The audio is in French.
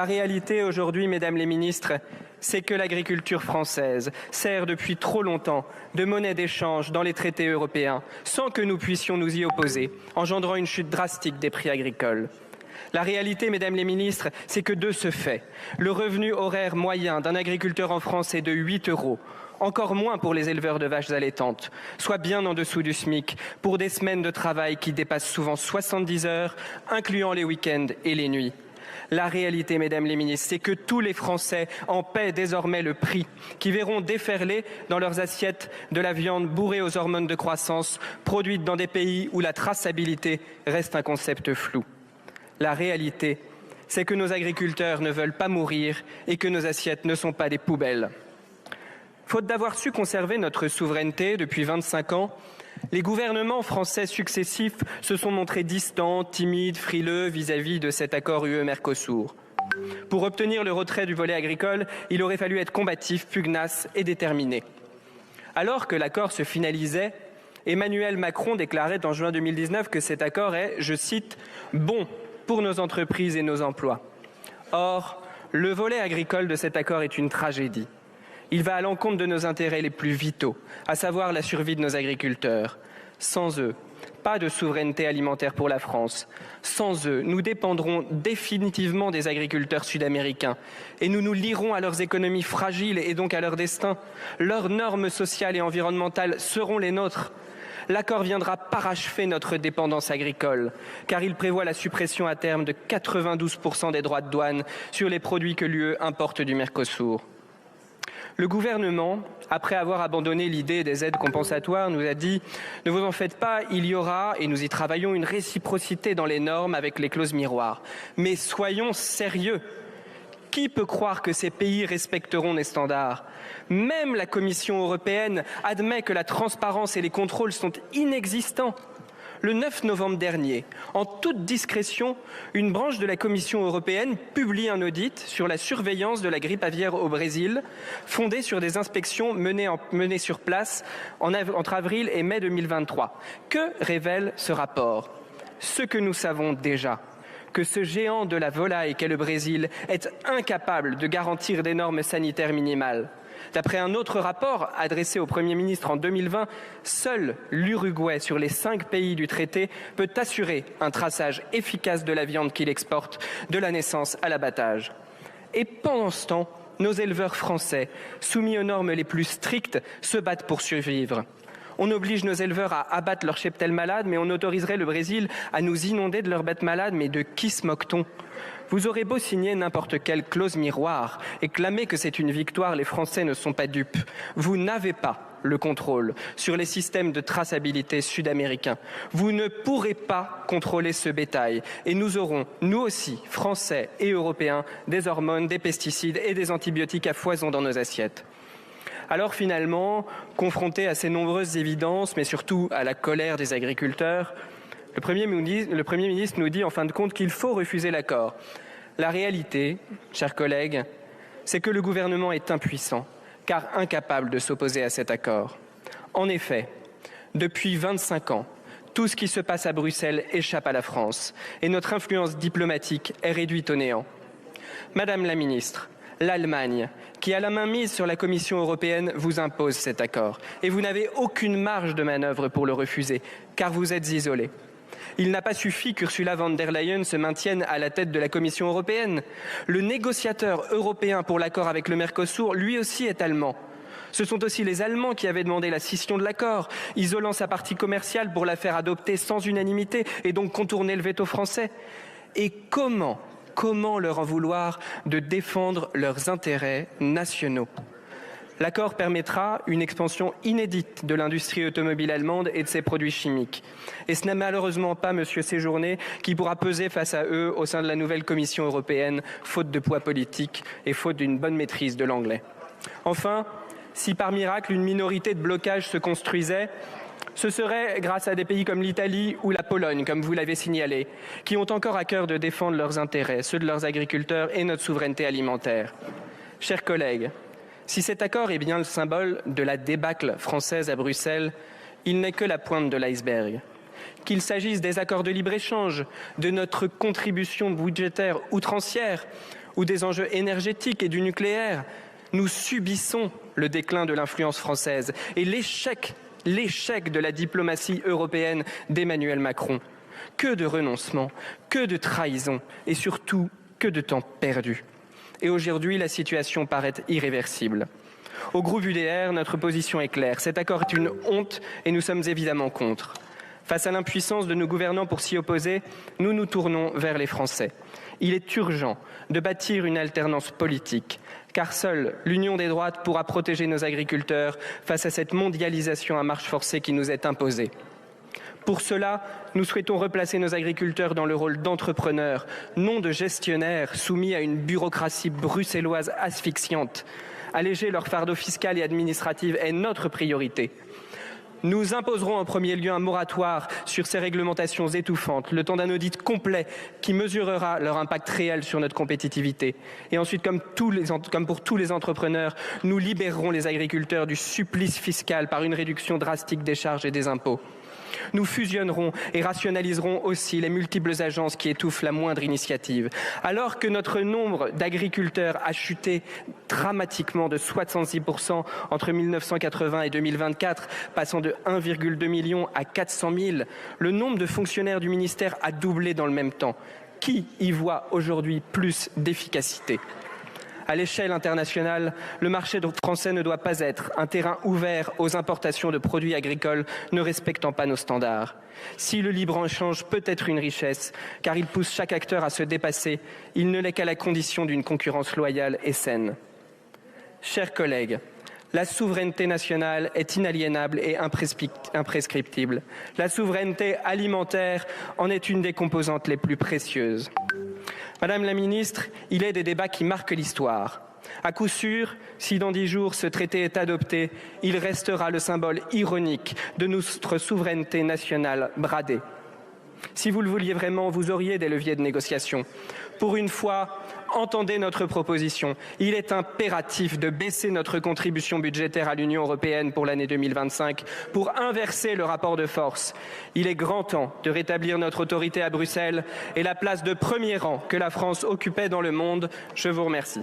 La réalité aujourd'hui, mesdames les ministres, c'est que l'agriculture française sert depuis trop longtemps de monnaie d'échange dans les traités européens, sans que nous puissions nous y opposer, engendrant une chute drastique des prix agricoles. La réalité, mesdames les ministres, c'est que de ce fait, le revenu horaire moyen d'un agriculteur en France est de 8 €, encore moins pour les éleveurs de vaches allaitantes, soit bien en dessous du SMIC, pour des semaines de travail qui dépassent souvent 70 heures, incluant les week-ends et les nuits. La réalité, mesdames les ministres, c'est que tous les Français en paient désormais le prix, qui verront déferler dans leurs assiettes de la viande bourrée aux hormones de croissance, produite dans des pays où la traçabilité reste un concept flou. La réalité, c'est que nos agriculteurs ne veulent pas mourir et que nos assiettes ne sont pas des poubelles. Faute d'avoir su conserver notre souveraineté depuis 25 ans, les gouvernements français successifs se sont montrés distants, timides, frileux vis-à-vis de cet accord UE-Mercosur. Pour obtenir le retrait du volet agricole, il aurait fallu être combatif, pugnace et déterminé. Alors que l'accord se finalisait, Emmanuel Macron déclarait en juin 2019 que cet accord est, je cite, « bon pour nos entreprises et nos emplois ». Or, le volet agricole de cet accord est une tragédie. Il va à l'encontre de nos intérêts les plus vitaux, à savoir la survie de nos agriculteurs. Sans eux, pas de souveraineté alimentaire pour la France. Sans eux, nous dépendrons définitivement des agriculteurs sud-américains et nous nous lierons à leurs économies fragiles et donc à leur destin. Leurs normes sociales et environnementales seront les nôtres. L'accord viendra parachever notre dépendance agricole, car il prévoit la suppression à terme de 92% des droits de douane sur les produits que l'UE importe du Mercosur. Le gouvernement, après avoir abandonné l'idée des aides compensatoires, nous a dit « Ne vous en faites pas, il y aura, et nous y travaillons, une réciprocité dans les normes avec les clauses miroirs. Mais soyons sérieux. Qui peut croire que ces pays respecteront les standards ? Même la Commission européenne admet que la transparence et les contrôles sont inexistants. Le 9 novembre dernier, en toute discrétion, une branche de la Commission européenne publie un audit sur la surveillance de la grippe aviaire au Brésil, fondé sur des inspections menées sur place entre avril et mai 2023. Que révèle ce rapport ? Ce que nous savons déjà, que ce géant de la volaille qu'est le Brésil est incapable de garantir des normes sanitaires minimales. D'après un autre rapport adressé au Premier ministre en 2020, seul l'Uruguay, sur les 5 pays du traité, peut assurer un traçage efficace de la viande qu'il exporte, de la naissance à l'abattage. Et pendant ce temps, nos éleveurs français, soumis aux normes les plus strictes, se battent pour survivre. On oblige nos éleveurs à abattre leurs cheptels malades, mais on autoriserait le Brésil à nous inonder de leurs bêtes malades. Mais de qui se moque-t-on ? Vous aurez beau signer n'importe quelle clause miroir et clamer que c'est une victoire, les Français ne sont pas dupes. Vous n'avez pas le contrôle sur les systèmes de traçabilité sud-américains. Vous ne pourrez pas contrôler ce bétail. Et nous aurons, nous aussi, Français et Européens, des hormones, des pesticides et des antibiotiques à foison dans nos assiettes. Alors finalement, confronté à ces nombreuses évidences, mais surtout à la colère des agriculteurs, le Premier ministre nous dit en fin de compte qu'il faut refuser l'accord. La réalité, chers collègues, c'est que le gouvernement est impuissant, car incapable de s'opposer à cet accord. En effet, depuis 25 ans, tout ce qui se passe à Bruxelles échappe à la France et notre influence diplomatique est réduite au néant. Madame la ministre, l'Allemagne, qui a la main mise sur la Commission européenne, vous impose cet accord. Et vous n'avez aucune marge de manœuvre pour le refuser, car vous êtes isolés. Il n'a pas suffi qu'Ursula von der Leyen se maintienne à la tête de la Commission européenne. Le négociateur européen pour l'accord avec le Mercosur, lui aussi, est allemand. Ce sont aussi les Allemands qui avaient demandé la scission de l'accord, isolant sa partie commerciale pour la faire adopter sans unanimité et donc contourner le veto français. Et comment leur en vouloir de défendre leurs intérêts nationaux ? L'accord permettra une expansion inédite de l'industrie automobile allemande et de ses produits chimiques. Et ce n'est malheureusement pas M. Séjourné qui pourra peser face à eux au sein de la nouvelle Commission européenne, faute de poids politique et faute d'une bonne maîtrise de l'anglais. Enfin, si par miracle une minorité de blocage se construisait, ce serait grâce à des pays comme l'Italie ou la Pologne, comme vous l'avez signalé, qui ont encore à cœur de défendre leurs intérêts, ceux de leurs agriculteurs et notre souveraineté alimentaire. Chers collègues, si cet accord est bien le symbole de la débâcle française à Bruxelles, il n'est que la pointe de l'iceberg. Qu'il s'agisse des accords de libre-échange, de notre contribution budgétaire outrancière ou des enjeux énergétiques et du nucléaire. Nous subissons le déclin de l'influence française et l'échec de la diplomatie européenne d'Emmanuel Macron. Que de renoncements, que de trahisons et surtout que de temps perdu. Et aujourd'hui, la situation paraît irréversible. Au groupe UDR, notre position est claire. Cet accord est une honte et nous sommes évidemment contre. Face à l'impuissance de nos gouvernants pour s'y opposer, nous nous tournons vers les Français. Il est urgent de bâtir une alternance politique, car seule l'union des droites pourra protéger nos agriculteurs face à cette mondialisation à marche forcée qui nous est imposée. Pour cela, nous souhaitons replacer nos agriculteurs dans le rôle d'entrepreneurs, non de gestionnaires soumis à une bureaucratie bruxelloise asphyxiante. Alléger leur fardeau fiscal et administratif est notre priorité. Nous imposerons en premier lieu un moratoire sur ces réglementations étouffantes, le temps d'un audit complet qui mesurera leur impact réel sur notre compétitivité. Et ensuite, comme pour tous les entrepreneurs, nous libérerons les agriculteurs du supplice fiscal par une réduction drastique des charges et des impôts. Nous fusionnerons et rationaliserons aussi les multiples agences qui étouffent la moindre initiative. Alors que notre nombre d'agriculteurs a chuté dramatiquement de 66% entre 1980 et 2024, passant de 1,2 million à 400 000, le nombre de fonctionnaires du ministère a doublé dans le même temps. Qui y voit aujourd'hui plus d'efficacité ? À l'échelle internationale, le marché français ne doit pas être un terrain ouvert aux importations de produits agricoles ne respectant pas nos standards. Si le libre-échange peut être une richesse, car il pousse chaque acteur à se dépasser, il ne l'est qu'à la condition d'une concurrence loyale et saine. Chers collègues, la souveraineté nationale est inaliénable et imprescriptible. La souveraineté alimentaire en est une des composantes les plus précieuses. Madame la ministre, il est des débats qui marquent l'histoire. À coup sûr, si dans 10 jours ce traité est adopté, il restera le symbole ironique de notre souveraineté nationale bradée. Si vous le vouliez vraiment, vous auriez des leviers de négociation. Pour une fois, entendez notre proposition. Il est impératif de baisser notre contribution budgétaire à l'Union européenne pour l'année 2025 pour inverser le rapport de force. Il est grand temps de rétablir notre autorité à Bruxelles et la place de premier rang que la France occupait dans le monde. Je vous remercie.